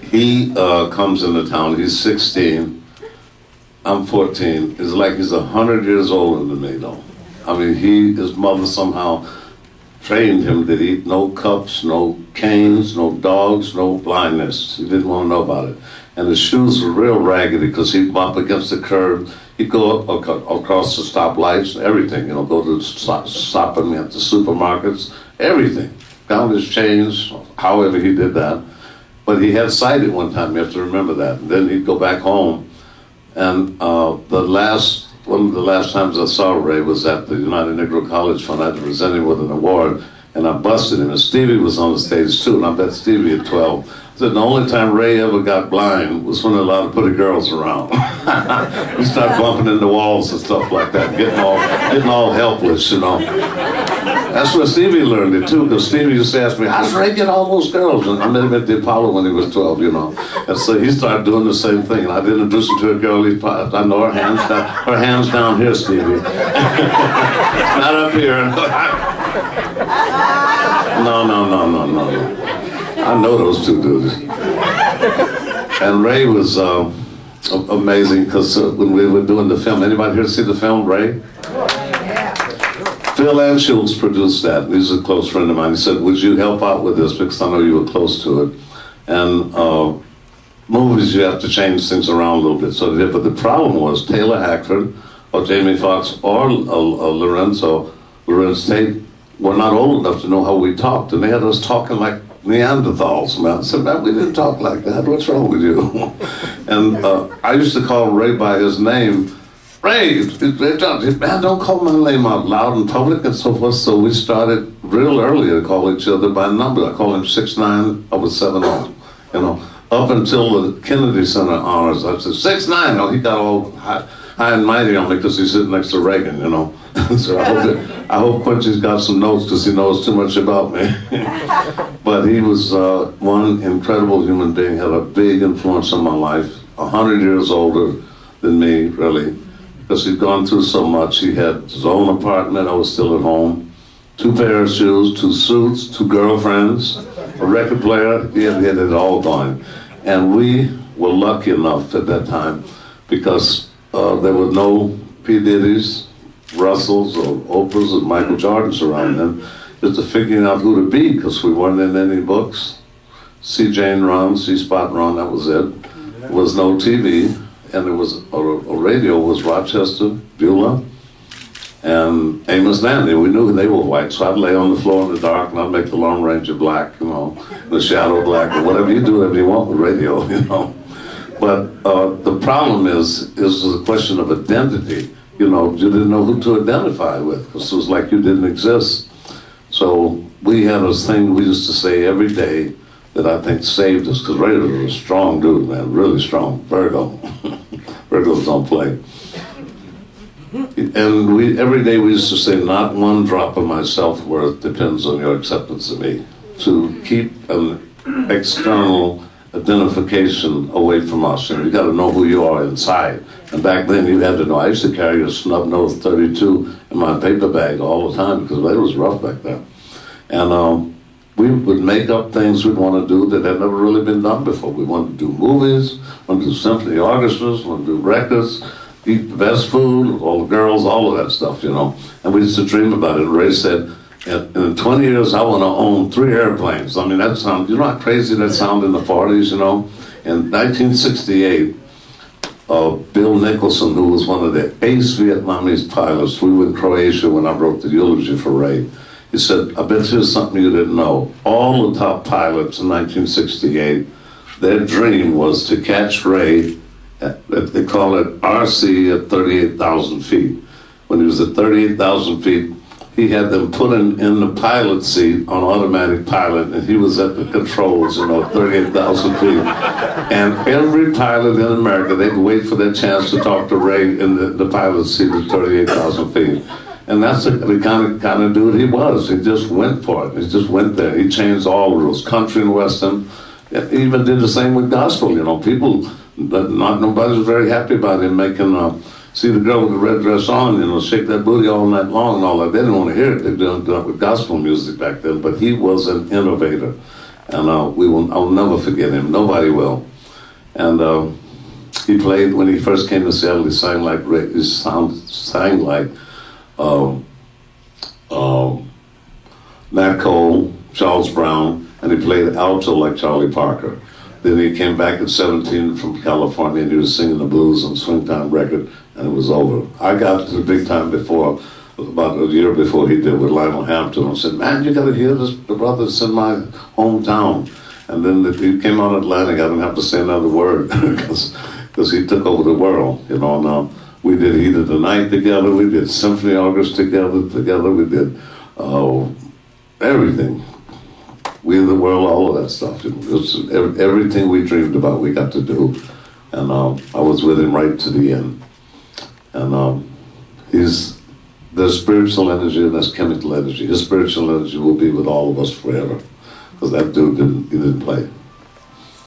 he comes into town. He's 16. I'm 14. It's like he's 100 years older than me, though. I mean, his mother somehow trained him to eat no cups, no canes, no dogs, no blindness. He didn't want to know about it. And his shoes were real raggedy because he'd bump against the curb. He'd go across the stoplights, everything, go to stop him at the supermarkets, everything. Found his chains, however he did that. But he had sight at one time, you have to remember that. And then he'd go back home. And one of the last times I saw Ray was at the United Negro College Fund. I had to present him with an award, and I busted him. And Stevie was on the stage too, and I bet Stevie at 12. I said the only time Ray ever got blind was when there were a lot of pretty girls around. He started bumping into walls and stuff like that, getting all helpless, That's where Stevie learned it too, because Stevie used to ask me, how's Ray get all those girls? And I met him at the Apollo when he was 12, And so he started doing the same thing. And I'd introduce him to a girl, I know her hands down here, Stevie. Not up here. No. I know those two dudes. And Ray was amazing, because when we were doing the film, anybody here see the film, Ray? Phil Anschutz produced that. He's a close friend of mine. He said, would you help out with this, because I know you were close to it. And movies, you have to change things around a little bit. So they did. But the problem was Taylor Hackford or Jamie Foxx or Lorenz Tate were not old enough to know how we talked. And they had us talking like Neanderthals, man. I said, man, we didn't talk like that. What's wrong with you? And I used to call Ray by his name. Ray, man, don't call my name out loud in public and so forth. So we started real early to call each other by number. I called him 6'9", I was 7'0", Up until the Kennedy Center honors, I said 6'9", he got all high and mighty on me because he's sitting next to Reagan, So I hope Quincy's got some notes because he knows too much about me. But he was one incredible human being, had a big influence on my life, 100 years older than me, really. Because he'd gone through so much. He had his own apartment, I was still at home, 2 pairs of shoes, 2 suits, 2 girlfriends, a record player. He had it all going. And we were lucky enough at that time, because there were no P. Diddy's, Russells, or Oprahs, or Michael Jordans around then, just to figuring out who to be, because we weren't in any books. C. Jane Ron, C. Spot Ron, that was it. There was no TV. And there was a radio was Rochester, Beulah, and Amos Nandy. We knew they were white, so I'd lay on the floor in the dark and I'd make the Lone Ranger black, the shadow black, or whatever you do, whatever you want with radio, But the problem is a question of identity. You didn't know who to identify with, because it was like you didn't exist. So we had this thing we used to say every day that I think saved us, because Ray was a strong dude, man, really strong. Virgo. Virgos don't play. And every day we used to say, not one drop of my self-worth depends on your acceptance of me. To keep an external identification away from us. You got to know who you are inside. And back then you had to know. I used to carry a snub-nosed 32 in my paper bag all the time, because it was rough back then. And we would make up things we'd want to do that had never really been done before. We wanted to do movies, wanted to do symphony orchestras, wanted to do records, eat the best food, all the girls, all of that stuff, And we used to dream about it. Ray said, in 20 years, I want to own 3 airplanes. I mean, that sounds, how crazy that sounded in the 40s, In 1968, Bill Nicholson, who was one of the ace Vietnamese pilots, we were in Croatia when I wrote the eulogy for Ray. He said, I bet here's something you didn't know. All the top pilots in 1968, their dream was to catch Ray they call it RC at 38,000 feet. When he was at 38,000 feet, he had them put in the pilot seat on automatic pilot, and he was at the controls, 38,000 feet. And every pilot in America, they'd wait for their chance to talk to Ray in the pilot seat at 38,000 feet. And that's the kind of dude he was. He just went for it. He just went there. He changed all the rules, country and western. He even did the same with gospel. People, nobody was very happy about him making, see the girl with the red dress on, shake that booty all night long and all that. They didn't want to hear it. They didn't do it with gospel music back then. But he was an innovator. And I'll never forget him. Nobody will. And he played, when he first came to Seattle, he sang like Nat Cole, Charles Brown, and he played alto like Charlie Parker. Then he came back at 17 from California, and he was singing the blues on Swingtime Record, and it was over. I got to the big time before, about a year before he did with Lionel Hampton, and said, "Man, you got to hear this, the brother's in my hometown." And then he came out Atlantic. I didn't have to say another word because he took over the world, you know. Now we did Heat of the Night together. We did Symphony Orchestra together. We did everything. We of the World, all of that stuff. It was everything we dreamed about, we got to do. And I was with him right to the end. And there's spiritual energy and there's chemical energy. His spiritual energy will be with all of us forever, because that dude didn't play.